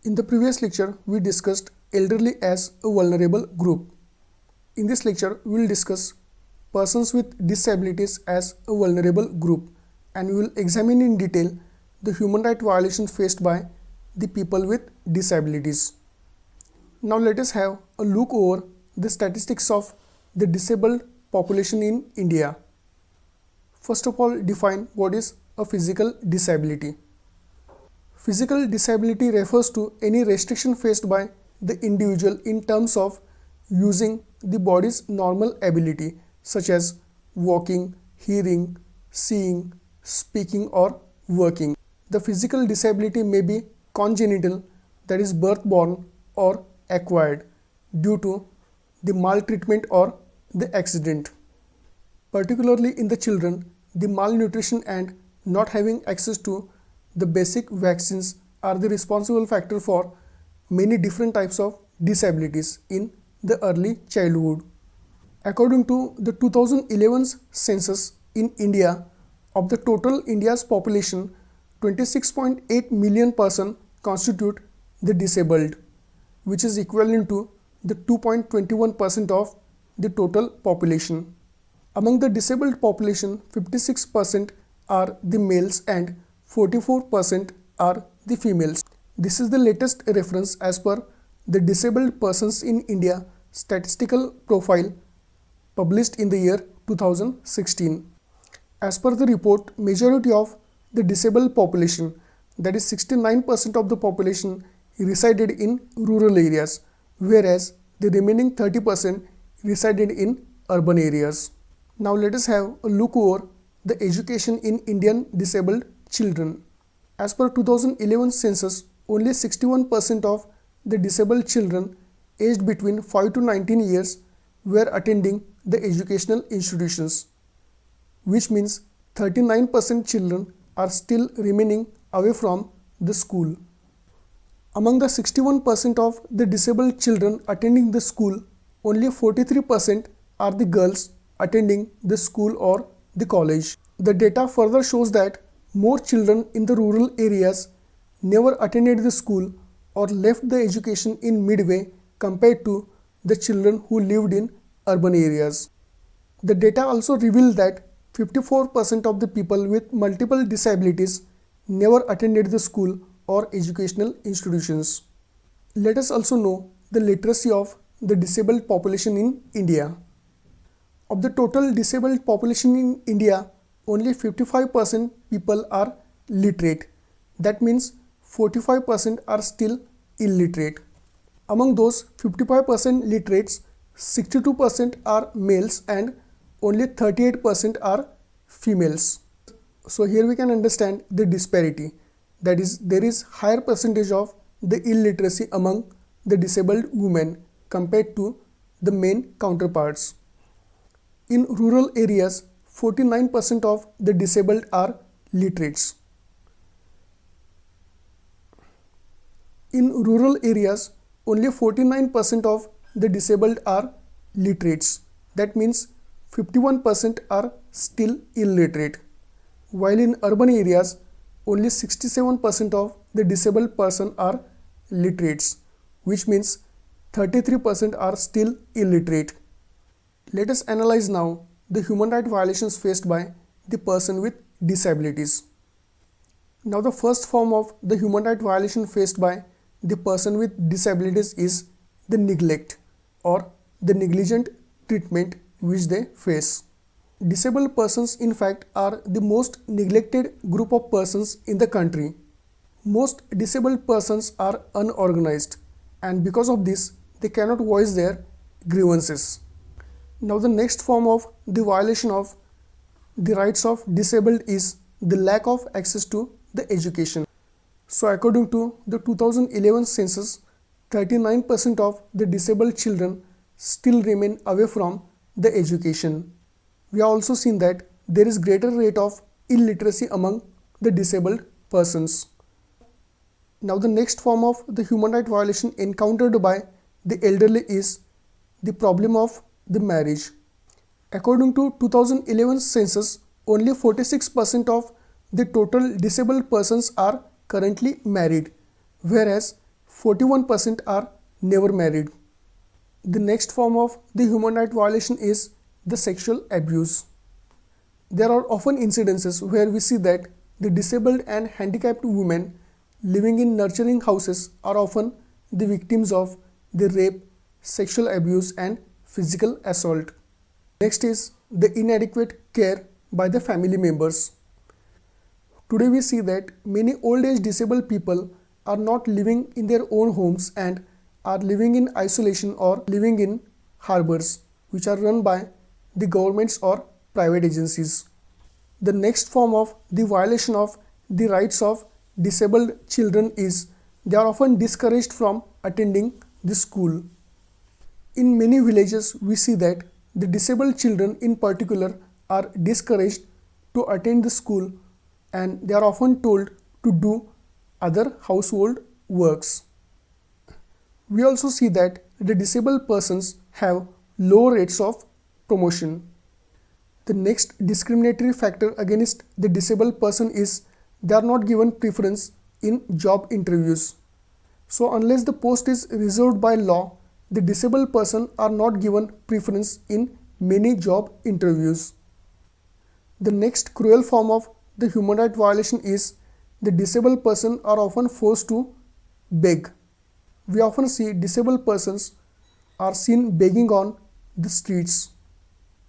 In the previous lecture, we discussed elderly as a vulnerable group. In this lecture, we will discuss persons with disabilities as a vulnerable group, and we will examine in detail the human rights violations faced by the people with disabilities. Now let us have a look over the statistics of the disabled population in India. First of all, define what is a physical disability. Physical disability refers to any restriction faced by the individual in terms of using the body's normal ability, such as walking, hearing, seeing, speaking, or working. The physical disability may be congenital, that is birth-born, or acquired due to the maltreatment or the accident. Particularly in the children, the malnutrition and not having access to the basic vaccines are the responsible factor for many different types of disabilities in the early childhood. According to the 2011 census in India, of the total India's population, 26.8 million person constitute the disabled, which is equivalent to the 2.21% of the total population. Among the disabled population, 56% are the males and 44% are the females. This is the latest reference as per the Disabled Persons in India Statistical Profile published in the year 2016. As per the report, majority of the disabled population, that is 69% of the population, resided in rural areas, whereas the remaining 30% resided in urban areas. Now let us have a look over the education in Indian disabled children. As per 2011 census, only 61% of the disabled children aged between 5 to 19 years were attending the educational institutions, which means 39% children are still remaining away from the school. Among the 61% of the disabled children attending the school, only 43% are the girls attending the school or the college. The data further shows that more children in the rural areas never attended the school or left the education in midway compared to the children who lived in urban areas. The data also revealed that 54% of the people with multiple disabilities never attended the school or educational institutions. Let us also know the literacy of the disabled population in India. Of the total disabled population in India, only 55% people are literate. That means 45% are still illiterate. Among those 55% literates, 62% are males and only 38% are females. So here we can understand the disparity. That is, there is higher percentage of the illiteracy among the disabled women compared to the male counterparts. In rural areas, 49% of the disabled are literates. In rural areas, only 49% of the disabled are literates. That means 51% are still illiterate. While in urban areas, only 67% of the disabled person are literates, which means 33% are still illiterate. Let us analyze now the human rights violations faced by the person with disabilities. Now the first form of the human rights violation faced by the person with disabilities is the neglect or the negligent treatment which they face. Disabled persons in fact are the most neglected group of persons in the country. Most disabled persons are unorganized and because of this they cannot voice their grievances. Now the next form of the violation of the rights of disabled is the lack of access to the education. So according to the 2011 census, 39% of the disabled children still remain away from the education. We have also seen that there is greater rate of illiteracy among the disabled persons. Now the next form of the human rights violation encountered by the elderly is the problem of the marriage. According to 2011 census, only 46% of the total disabled persons are currently married, whereas 41% are never married. The next form of the human right violation is the sexual abuse. There are often incidences where we see that the disabled and handicapped women living in nurturing houses are often the victims of the rape, sexual abuse and physical assault. Next is the inadequate care by the family members. Today we see that many old age disabled people are not living in their own homes and are living in isolation or living in harbors which are run by the governments or private agencies. The next form of the violation of the rights of disabled children is they are often discouraged from attending the school. In many villages we see that the disabled children in particular are discouraged to attend the school and they are often told to do other household works. We also see that the disabled persons have low rates of promotion. The next discriminatory factor against the disabled person is they are not given preference in job interviews. So unless the post is reserved by law, the disabled person are not given preference in many job interviews. The next cruel form of the human right violation is the disabled person are often forced to beg. We often see disabled persons are seen begging on the streets.